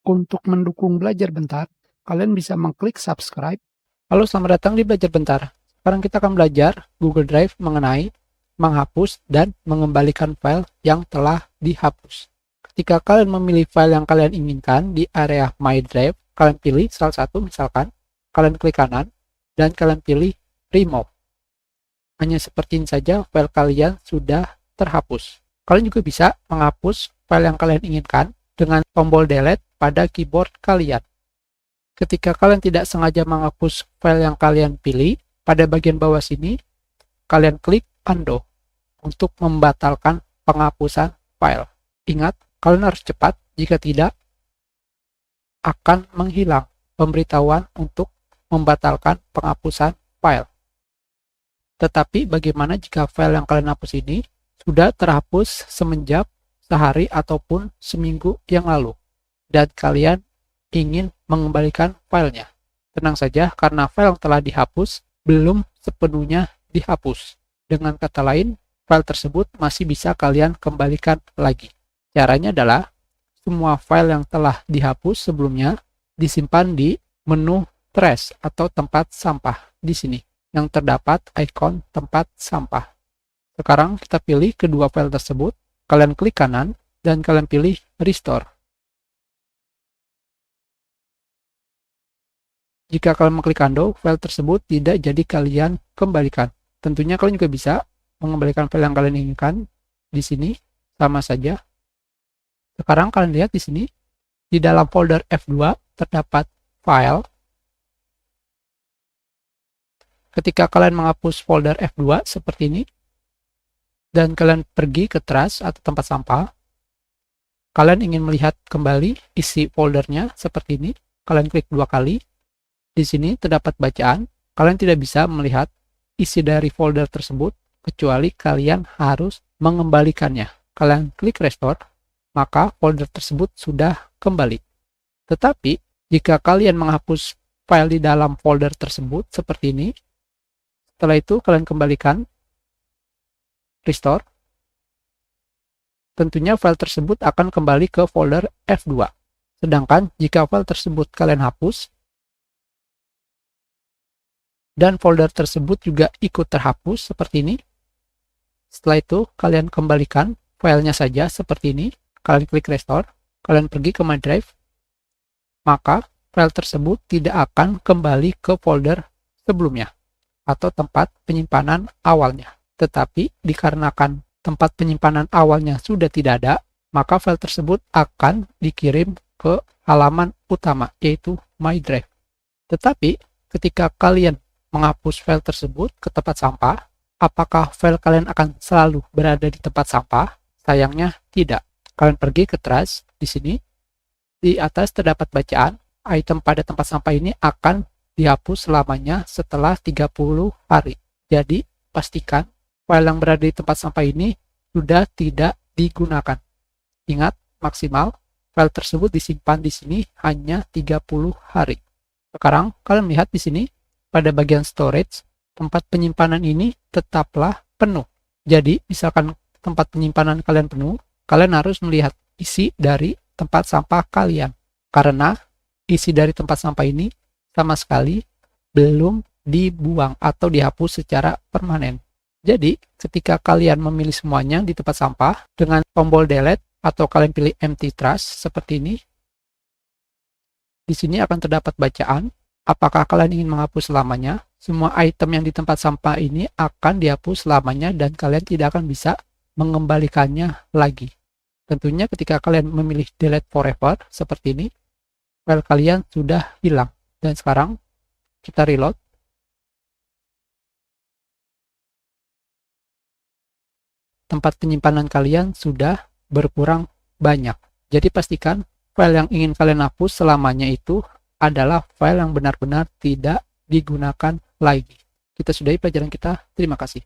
Untuk mendukung Belajar Bentar, kalian bisa mengklik subscribe. Halo, selamat datang di Belajar Bentar. Sekarang kita akan belajar Google Drive mengenai menghapus dan mengembalikan file yang telah dihapus. Ketika kalian memilih file yang kalian inginkan di area My Drive, kalian pilih salah satu, misalkan kalian klik kanan dan kalian pilih Remove. Hanya seperti ini saja file kalian sudah terhapus. Kalian juga bisa menghapus file yang kalian inginkan dengan tombol delete pada keyboard kalian. Ketika kalian tidak sengaja menghapus file yang kalian pilih, pada bagian bawah sini, kalian klik Undo untuk membatalkan penghapusan file. Ingat, kalian harus cepat, jika tidak, akan menghilang pemberitahuan untuk membatalkan penghapusan file. Tetapi bagaimana jika file yang kalian hapus ini sudah terhapus semenjak sehari ataupun seminggu yang lalu, dan kalian ingin mengembalikan filenya? Tenang saja, karena file yang telah dihapus belum sepenuhnya dihapus. Dengan kata lain, file tersebut masih bisa kalian kembalikan lagi. Caranya adalah, semua file yang telah dihapus sebelumnya disimpan di menu trash atau tempat sampah di sini, yang terdapat ikon tempat sampah. Sekarang kita pilih kedua file tersebut, kalian klik kanan, dan kalian pilih Restore. Jika kalian mengklik Undo, file tersebut tidak jadi kalian kembalikan. Tentunya kalian juga bisa mengembalikan file yang kalian inginkan di sini, sama saja. Sekarang kalian lihat di sini, di dalam folder F2 terdapat file. Ketika kalian menghapus folder F2 seperti ini, dan kalian pergi ke trash atau tempat sampah, kalian ingin melihat kembali isi foldernya seperti ini, kalian klik dua kali. Di sini terdapat bacaan, kalian tidak bisa melihat isi dari folder tersebut, kecuali kalian harus mengembalikannya. Kalian klik Restore, maka folder tersebut sudah kembali. Tetapi, jika kalian menghapus file di dalam folder tersebut seperti ini, setelah itu kalian kembalikan, Restore, tentunya file tersebut akan kembali ke folder F2. Sedangkan jika file tersebut kalian hapus, dan folder tersebut juga ikut terhapus seperti ini, setelah itu kalian kembalikan filenya saja seperti ini, kalian klik Restore, kalian pergi ke My Drive, maka file tersebut tidak akan kembali ke folder sebelumnya atau tempat penyimpanan awalnya. Tetapi dikarenakan tempat penyimpanan awalnya sudah tidak ada, maka file tersebut akan dikirim ke halaman utama, yaitu My Drive. Tetapi ketika kalian menghapus file tersebut ke tempat sampah, apakah file kalian akan selalu berada di tempat sampah? Sayangnya tidak. Kalian pergi ke trash di sini. Di atas terdapat bacaan, item pada tempat sampah ini akan dihapus selamanya setelah 30 hari. Jadi, pastikan file yang berada di tempat sampah ini sudah tidak digunakan. Ingat, maksimal file tersebut disimpan di sini hanya 30 hari. Sekarang, kalian lihat di sini, pada bagian storage, tempat penyimpanan ini tetaplah penuh. Jadi, misalkan tempat penyimpanan kalian penuh, kalian harus melihat isi dari tempat sampah kalian. Karena isi dari tempat sampah ini sama sekali belum dibuang atau dihapus secara permanen. Jadi, ketika kalian memilih semuanya di tempat sampah dengan tombol delete atau kalian pilih empty trash seperti ini, di sini akan terdapat bacaan. Apakah kalian ingin menghapus selamanya? Semua item yang di tempat sampah ini akan dihapus selamanya dan kalian tidak akan bisa mengembalikannya lagi. Tentunya ketika kalian memilih delete forever seperti ini, file kalian sudah hilang. Dan sekarang kita reload. Tempat penyimpanan kalian sudah berkurang banyak. Jadi pastikan file yang ingin kalian hapus selamanya itu adalah file yang benar-benar tidak digunakan lagi. Kita sudahi pelajaran kita. Terima kasih.